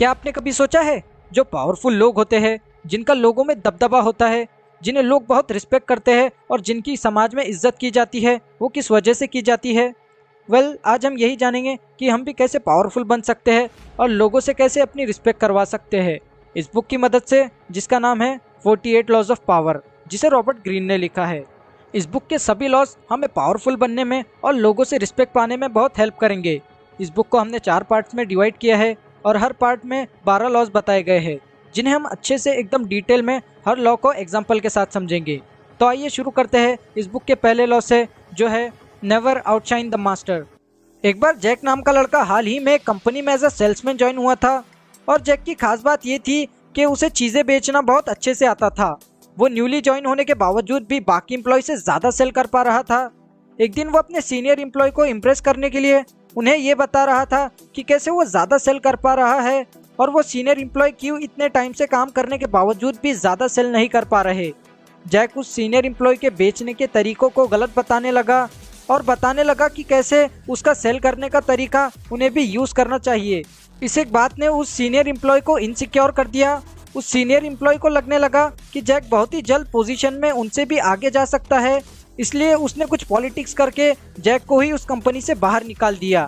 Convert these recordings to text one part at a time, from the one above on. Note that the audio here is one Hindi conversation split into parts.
क्या आपने कभी सोचा है, जो पावरफुल लोग होते हैं, जिनका लोगों में दबदबा होता है, जिन्हें लोग बहुत रिस्पेक्ट करते हैं और जिनकी समाज में इज्जत की जाती है, वो किस वजह से की जाती है? आज हम यही जानेंगे कि हम भी कैसे पावरफुल बन सकते हैं और लोगों से कैसे अपनी रिस्पेक्ट करवा सकते हैं इस बुक की मदद से, जिसका नाम है 48 लॉज ऑफ पावर, जिसे रॉबर्ट ग्रीन ने लिखा है। इस बुक के सभी लॉज हमें पावरफुल बनने में और लोगों से रिस्पेक्ट पाने में बहुत हेल्प करेंगे। इस बुक को हमने 4 पार्ट्स में डिवाइड किया है और हर पार्ट में 12 लॉज बताए गए हैं, जिन्हें हम अच्छे से एकदम डिटेल में हर लॉ को एग्जाम्पल के साथ समझेंगे। तो आइए शुरू करते हैं इस बुक के पहले लॉ से, जो है नेवर आउटशाइन द मास्टर। एक बार जैक नाम का लड़का हाल ही में कंपनी में एज अ सेल्समैन ज्वाइन हुआ था और जैक की खास बात ये थी कि उसे चीज़ें बेचना बहुत अच्छे से आता था। वो न्यूली ज्वाइन होने के बावजूद भी बाकी एम्प्लॉय से ज़्यादा सेल कर पा रहा था। एक दिन वो अपने सीनियर एम्प्लॉय को इम्प्रेस करने के लिए उन्हें ये बता रहा था कि कैसे वो ज़्यादा सेल कर पा रहा है और वो सीनियर एम्प्लॉय क्यों इतने टाइम से काम करने के बावजूद भी ज़्यादा सेल नहीं कर पा रहे। जैक उस सीनियर एम्प्लॉय के बेचने के तरीकों को गलत बताने लगा और बताने लगा कि कैसे उसका सेल करने का तरीका उन्हें भी यूज़ करना चाहिए। इस एक बात ने उस सीनियर एम्प्लॉय को इनसिक्योर कर दिया। उस सीनियर एम्प्लॉय को लगने लगा कि जैक बहुत ही जल्द पोजीशन में उनसे भी आगे जा सकता है, इसलिए उसने कुछ पॉलिटिक्स करके जैक को ही उस कंपनी से बाहर निकाल दिया।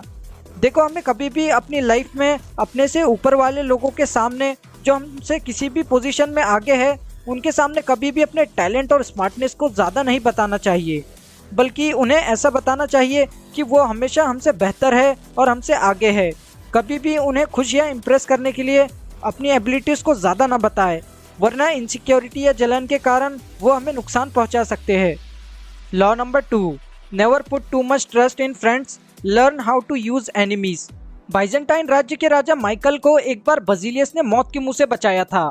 देखो, हमें कभी भी अपनी लाइफ में अपने से ऊपर वाले लोगों के सामने, जो हमसे किसी भी पोजीशन में आगे है, उनके सामने कभी भी अपने टैलेंट और स्मार्टनेस को ज़्यादा नहीं बताना चाहिए, बल्कि उन्हें ऐसा बताना चाहिए कि वो हमेशा हमसे बेहतर है और हमसे आगे है। कभी भी उन्हें खुश या इम्प्रेस करने के लिए अपनी एबिलिटीज़ को ज़्यादा ना बताएं, वरना इनसिक्योरिटी या जलन के कारण वो हमें नुकसान पहुंचा सकते हैं। Law number 2, never put too much trust in friends, learn how to use enemies. Byzantine राज्य के राजा माइकल को एक बार बजीलियस ने मौत के मुंह से बचाया था।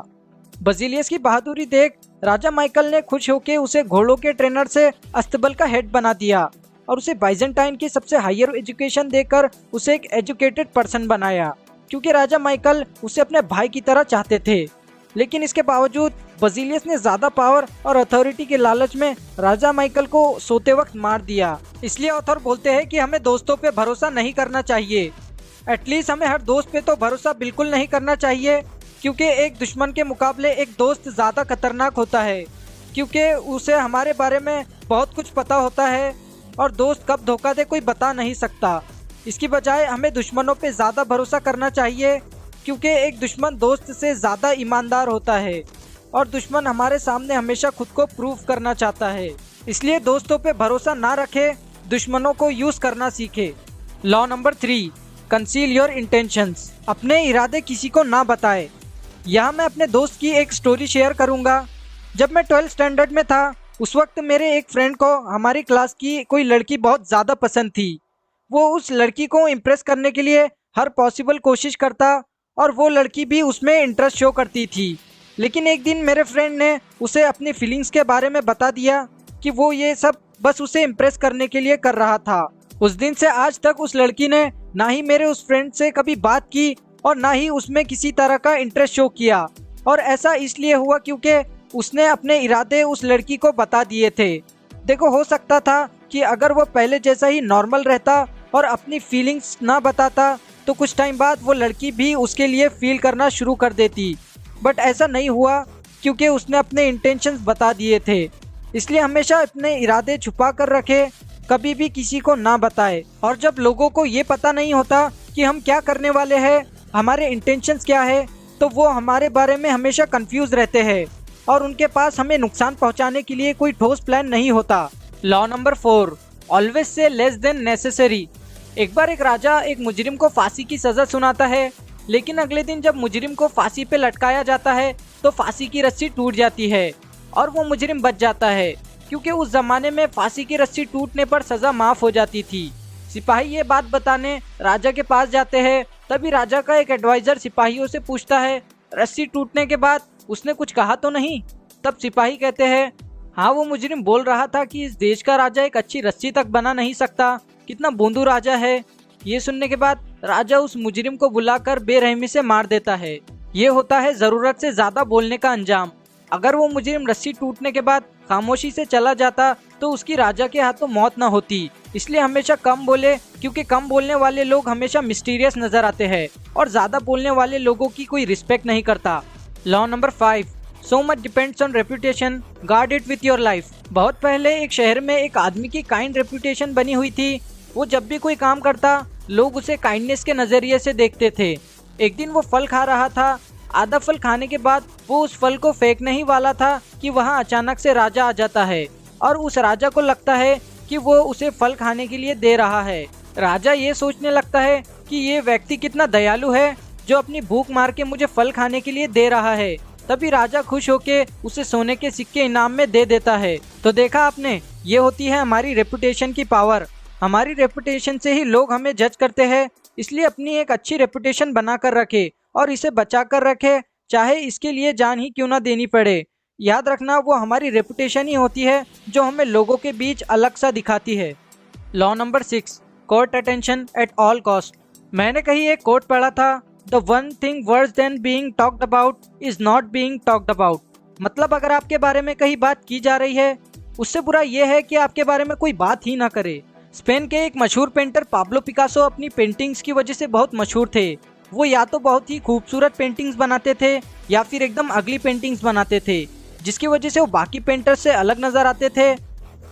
बजीलियस की बहादुरी देख राजा माइकल ने खुश होकर उसे घोड़ों के ट्रेनर से अस्तबल का हेड बना दिया और उसे बाइजेंटाइन की सबसे हायर एजुकेशन देकर उसे एक एजुकेटेड पर्सन बनाया, क्योंकि राजा माइकल उसे अपने भाई की तरह चाहते थे। लेकिन इसके बावजूद बजीलियस ने ज़्यादा पावर और अथॉरिटी के लालच में राजा माइकल को सोते वक्त मार दिया। इसलिए ऑथर बोलते हैं कि हमें दोस्तों पे भरोसा नहीं करना चाहिए। एटलीस्ट हमें हर दोस्त पे तो भरोसा बिल्कुल नहीं करना चाहिए, क्योंकि एक दुश्मन के मुकाबले एक दोस्त ज़्यादा खतरनाक होता है, क्योंकि उसे हमारे बारे में बहुत कुछ पता होता है और दोस्त कब धोखा दे कोई बता नहीं सकता। इसकी बजाय हमें दुश्मनों पे ज़्यादा भरोसा करना चाहिए, क्योंकि एक दुश्मन दोस्त से ज़्यादा ईमानदार होता है और दुश्मन हमारे सामने हमेशा खुद को प्रूव करना चाहता है। इसलिए दोस्तों पे भरोसा ना रखें, दुश्मनों को यूज़ करना सीखें। Law number 3, conceal your intentions. अपने इरादे किसी को ना बताएं। यहाँ मैं अपने दोस्त की एक स्टोरी शेयर करूँगा। जब मैं 12th स्टैंडर्ड में था, उस वक्त मेरे एक फ्रेंड को हमारी क्लास की कोई लड़की बहुत ज़्यादा पसंद थी। वो उस लड़की को इम्प्रेस करने के लिए हर पॉसिबल कोशिश करता और वो लड़की भी उसमें इंटरेस्ट शो करती थी। लेकिन एक दिन मेरे फ्रेंड ने उसे अपनी फीलिंग्स के बारे में बता दिया कि वो ये सब बस उसे इम्प्रेस करने के लिए कर रहा था। उस दिन से आज तक उस लड़की ने ना ही मेरे उस फ्रेंड से कभी बात की और ना ही उसमें किसी तरह का इंटरेस्ट शो किया। और ऐसा इसलिए हुआ क्योंकि उसने अपने इरादे उस लड़की को बता दिए थे। देखो, हो सकता था कि अगर वो पहले जैसा ही नॉर्मल रहता और अपनी फीलिंग्स ना बताता तो कुछ टाइम बाद वो लड़की भी उसके लिए फील करना शुरू कर देती, बट ऐसा नहीं हुआ क्योंकि उसने अपने इंटेंशंस बता दिए थे। इसलिए हमेशा अपने इरादे छुपा कर रखे, कभी भी किसी को ना बताए। और जब लोगों को ये पता नहीं होता कि हम क्या करने वाले हैं, हमारे इंटेंशंस क्या है, तो वो हमारे बारे में हमेशा कंफ्यूज रहते हैं और उनके पास हमें नुकसान पहुंचाने के लिए कोई ठोस प्लान नहीं होता। Law number 4, always say less than necessary. एक बार एक राजा एक मुजरिम को फांसी की सज़ा सुनाता है, लेकिन अगले दिन जब मुजरिम को फांसी पे लटकाया जाता है तो फांसी की रस्सी टूट जाती है और वो मुजरिम बच जाता है, क्योंकि उस ज़माने में फांसी की रस्सी टूटने पर सज़ा माफ़ हो जाती थी। सिपाही ये बात बताने राजा के पास जाते हैं। तभी राजा का एक एडवाइज़र सिपाहियों से पूछता है, रस्सी टूटने के बाद उसने कुछ कहा तो नहीं? तब सिपाही कहते हैं, हाँ, वो मुजरिम बोल रहा था कि इस देश का राजा एक अच्छी रस्सी तक बना नहीं सकता, कितना बोंदू राजा है। ये सुनने के बाद राजा उस मुजरिम को बुलाकर बेरहमी से मार देता है। ये होता है ज़रूरत से ज़्यादा बोलने का अंजाम। अगर वो मुजरिम रस्सी टूटने के बाद खामोशी से चला जाता तो उसकी राजा के हाथों मौत न होती, इसलिए हमेशा कम बोले, क्योंकि कम बोलने वाले लोग हमेशा मिस्टीरियस नजर आते हैं और ज़्यादा बोलने वाले लोगों की कोई रिस्पेक्ट नहीं करता। Law number 5, so much depends on reputation, guard it with your life. बहुत पहले एक शहर में एक आदमी की काइंड रेपुटेशन बनी हुई थी। वो जब भी कोई काम करता लोग उसे काइंडनेस के नज़रिए से देखते थे। एक दिन वो फल खा रहा था। आधा फल खाने के बाद वो उस फल को फेंकने ही वाला था कि वहाँ अचानक से राजा आ जाता है और उस राजा को लगता है कि वो उसे फल खाने के लिए दे रहा है। राजा ये सोचने लगता है कि ये व्यक्ति कितना दयालु है जो अपनी भूख मार के मुझे फल खाने के लिए दे रहा है। तभी राजा खुश होके उसे सोने के सिक्के इनाम में दे देता है। तो देखा आपने, ये होती है हमारी रेपुटेशन की पावर। हमारी रेपुटेशन से ही लोग हमें जज करते हैं, इसलिए अपनी एक अच्छी रेपुटेशन बना कर रखे और इसे बचा कर रखे, चाहे इसके लिए जान ही क्यों ना देनी पड़े। याद रखना, वो हमारी रेपुटेशन ही होती है जो हमें लोगों के बीच अलग सा दिखाती है। Law number 6, court attention at all cost. मैंने कहीं एक कोट पढ़ा था, the one thing worse than being talked about is not being talked about. मतलब अगर आपके बारे में कहीं बात की जा रही है, उससे बुरा यह है कि आपके बारे में कोई बात ही ना करे। स्पेन के एक मशहूर पेंटर पाब्लो पिकासो अपनी पेंटिंग्स की वजह से बहुत मशहूर थे। वो या तो बहुत ही खूबसूरत पेंटिंग्स बनाते थे या फिर एकदम अगली पेंटिंग्स बनाते थे, जिसकी वजह से वो बाकी पेंटर्स से अलग नज़र आते थे,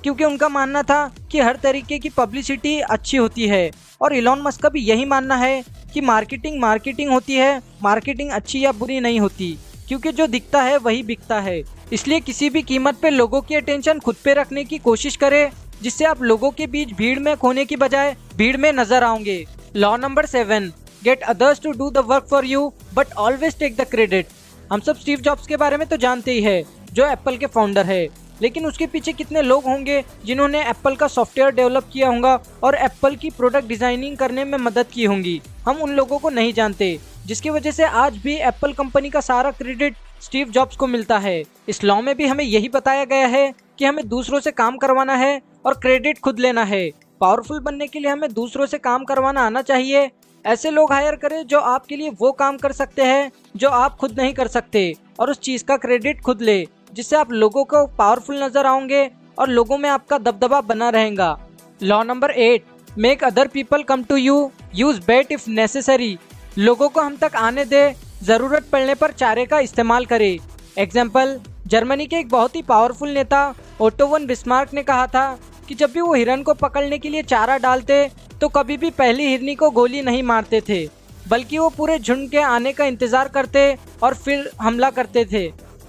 क्योंकि उनका मानना था कि हर तरीके की पब्लिसिटी अच्छी होती है। और इलॉन मस्क का भी यही मानना है कि मार्केटिंग होती है, मार्केटिंग अच्छी या बुरी नहीं होती, क्योंकि जो दिखता है वही बिकता है। इसलिए किसी भी कीमत पे लोगों की अटेंशन खुद पे रखने की कोशिश करें, जिससे आप लोगों के बीच भीड़ में खोने की बजाय भीड़ में नजर आओगे। Law number 7, get others to do the work for you but always take the credit. हम सब स्टीव जॉब्स के बारे में तो जानते ही है, जो एप्पल के फाउंडर है, लेकिन उसके पीछे कितने लोग होंगे जिन्होंने एप्पल का सॉफ्टवेयर डेवलप किया होगा और एप्पल की प्रोडक्ट डिजाइनिंग करने में मदद की होंगी। हम उन लोगों को नहीं जानते, जिसकी वजह से आज भी एप्पल कंपनी का सारा क्रेडिट स्टीव जॉब्स को मिलता है। इस लॉ में भी हमें यही बताया गया है कि हमें दूसरों से काम करवाना है और क्रेडिट खुद लेना है। पावरफुल बनने के लिए हमें दूसरों से काम करवाना आना चाहिए। ऐसे लोग हायर करें जो आपके लिए वो काम कर सकते हैं जो आप खुद नहीं कर सकते, और उस चीज़ का क्रेडिट खुद ले, जिससे आप लोगों को पावरफुल नजर आओगे और लोगों में आपका दबदबा बना रहेगा। Law number 8, make other people come to you, use bait if necessary. लोगों को हम तक आने दे, जरूरत पड़ने पर चारे का इस्तेमाल करे। एग्जाम्पल, जर्मनी के एक बहुत ही पावरफुल नेता ओटो वन बिस्मार्क ने कहा था कि जब भी वो हिरन को पकड़ने के लिए चारा डालते तो कभी भी पहली हिरनी को गोली नहीं मारते थे, बल्कि वो पूरे झुंड के आने का इंतजार करते और फिर हमला करते थे।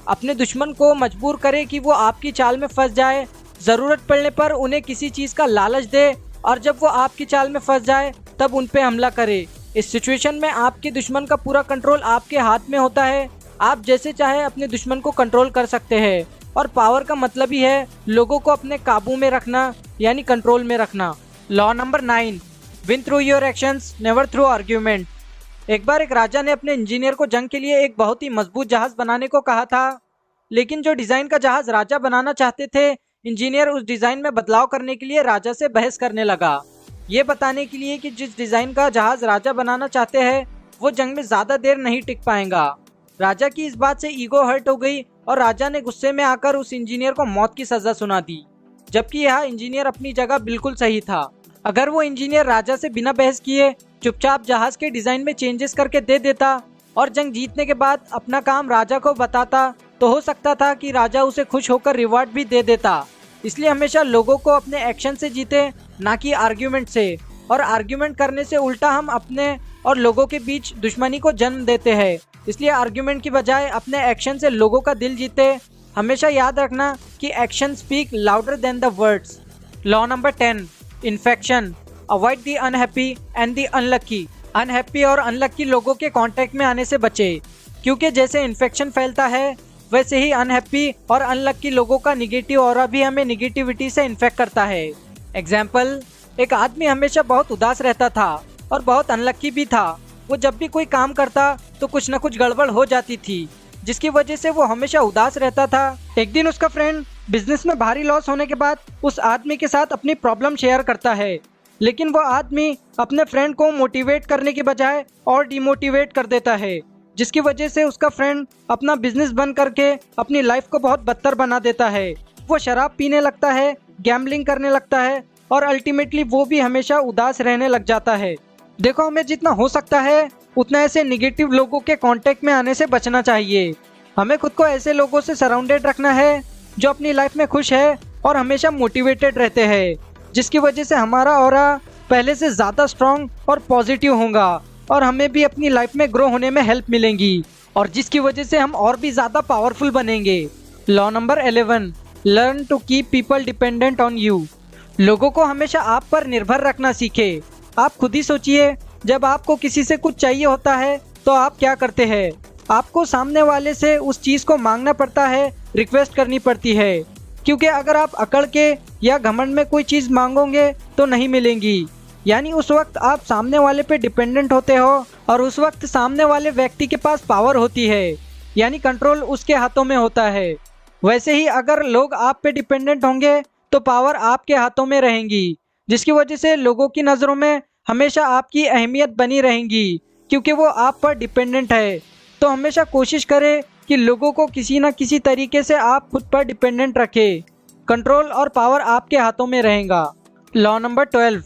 अपने दुश्मन को मजबूर करे कि वो आपकी चाल में फंस जाए, ज़रूरत पड़ने पर उन्हें किसी चीज़ का लालच दे, और जब वो आपकी चाल में फंस जाए तब उन पे हमला करे। इस सिचुएशन में आपके दुश्मन का पूरा कंट्रोल आपके हाथ में होता है। आप जैसे चाहे अपने दुश्मन को कंट्रोल कर सकते हैं, और पावर का मतलब ही है लोगों को अपने काबू में रखना, यानी कंट्रोल में रखना। Law number 9, win through your actions never through argument. एक बार एक राजा ने अपने इंजीनियर को जंग के लिए एक बहुत ही मजबूत जहाज बनाने को कहा था, लेकिन जो डिज़ाइन का जहाज राजा बनाना चाहते थे, इंजीनियर उस डिज़ाइन में बदलाव करने के लिए राजा से बहस करने लगा, ये बताने के लिए कि जिस डिज़ाइन का जहाज राजा बनाना चाहते हैं वो जंग में ज़्यादा देर नहीं टिक पाएगा। राजा की इस बात से ईगो हर्ट हो गई और राजा ने गुस्से में आकर उस इंजीनियर को मौत की सज़ा सुना दी, जबकि यह इंजीनियर अपनी जगह बिल्कुल सही था। अगर वो इंजीनियर राजा से बिना बहस किए चुपचाप जहाज के डिज़ाइन में चेंजेस करके दे देता और जंग जीतने के बाद अपना काम राजा को बताता, तो हो सकता था कि राजा उसे खुश होकर रिवॉर्ड भी दे देता। इसलिए हमेशा लोगों को अपने एक्शन से जीते, ना कि आर्ग्यूमेंट से। और आर्ग्यूमेंट करने से उल्टा हम अपने और लोगों के बीच दुश्मनी को जन्म देते हैं। इसलिए आर्ग्यूमेंट की बजाय अपने एक्शन से लोगों का दिल जीते। हमेशा याद रखना कि action speak louder than the words. Law number 10, infection, avoid the unhappy and the unlucky. Unhappy और अनलकी लोगों के कांटेक्ट में आने से बचे, क्योंकि जैसे इन्फेक्शन फैलता है वैसे ही अनहैप्पी और अनलकी लोगों का निगेटिव ऑरा भी हमें निगेटिविटी से इन्फेक्ट करता है। एग्जाम्पल, एक आदमी हमेशा बहुत उदास रहता था और बहुत अनलकी भी था। वो जब भी कोई काम करता तो कुछ न कुछ गड़बड़ हो जाती थी, जिसकी वजह से वो हमेशा उदास रहता था। एक दिन उसका फ्रेंड बिजनेस में भारी लॉस होने के बाद उस आदमी के साथ अपनी प्रॉब्लम शेयर करता है, लेकिन वो आदमी अपने फ्रेंड को मोटिवेट करने के बजाय और डिमोटिवेट कर देता है, जिसकी वजह से उसका फ्रेंड अपना बिजनेस बंद करके अपनी लाइफ को बहुत बदतर बना देता है। वो शराब पीने लगता है, गैम्बलिंग करने लगता है और अल्टीमेटली वो भी हमेशा उदास रहने लग जाता है। देखो, हमें जितना हो सकता है उतना ऐसे निगेटिव लोगों के कांटेक्ट में आने से बचना चाहिए। हमें खुद को ऐसे लोगों से सराउंडेड रखना है जो अपनी लाइफ में खुश है और हमेशा मोटिवेटेड रहते हैं, जिसकी वजह से हमारा ऑरा पहले से ज़्यादा स्ट्रांग और पॉजिटिव होगा और हमें भी अपनी लाइफ में ग्रो होने में हेल्प मिलेंगी और जिसकी वजह से हम और भी ज़्यादा पावरफुल बनेंगे। Law number 11, learn to keep people dependent on you. लोगों को हमेशा आप पर निर्भर रखना सीखे। आप खुद ही सोचिए, जब आपको किसी से कुछ चाहिए होता है तो आप क्या करते हैं? आपको सामने वाले से उस चीज़ को मांगना पड़ता है, रिक्वेस्ट करनी पड़ती है, क्योंकि अगर आप अकड़ के या घमंड में कोई चीज़ मांगोगे तो नहीं मिलेंगी। यानी उस वक्त आप सामने वाले पे डिपेंडेंट होते हो और उस वक्त सामने वाले व्यक्ति के पास पावर होती है, यानी कंट्रोल उसके हाथों में होता है। वैसे ही अगर लोग आप पे डिपेंडेंट होंगे तो पावर आपके हाथों में रहेंगी, जिसकी वजह से लोगों की नज़रों में हमेशा आपकी अहमियत बनी रहेंगी, क्योंकि वो आप पर डिपेंडेंट है। तो हमेशा कोशिश करें कि लोगों को किसी न किसी तरीके से आप खुद पर डिपेंडेंट रखें। कंट्रोल और पावर आपके हाथों में रहेगा। Law number 12,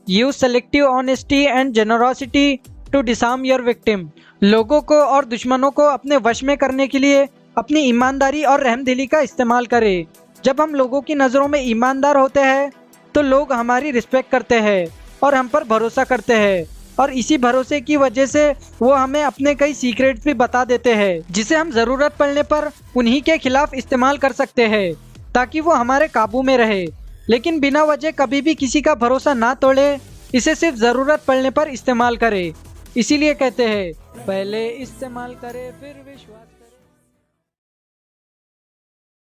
use selective honesty and generosity to disarm your victim. लोगों को और दुश्मनों को अपने वश में करने के लिए अपनी ईमानदारी और रहमदिली का इस्तेमाल करें। जब हम लोगों की नज़रों में ईमानदार होते हैं तो लोग हमारी रिस्पेक्ट करते हैं और हम पर भरोसा करते हैं, और इसी भरोसे की वजह से वो हमें अपने कई सीक्रेट्स भी बता देते हैं, जिसे हम ज़रूरत पड़ने पर उन्हीं के खिलाफ इस्तेमाल कर सकते हैं ताकि वो हमारे काबू में रहे। लेकिन बिना वजह कभी भी किसी का भरोसा ना तोड़े, इसे सिर्फ ज़रूरत पड़ने पर इस्तेमाल करे। इसीलिए कहते हैं, पहले इस्तेमाल करे फिर विश्वास।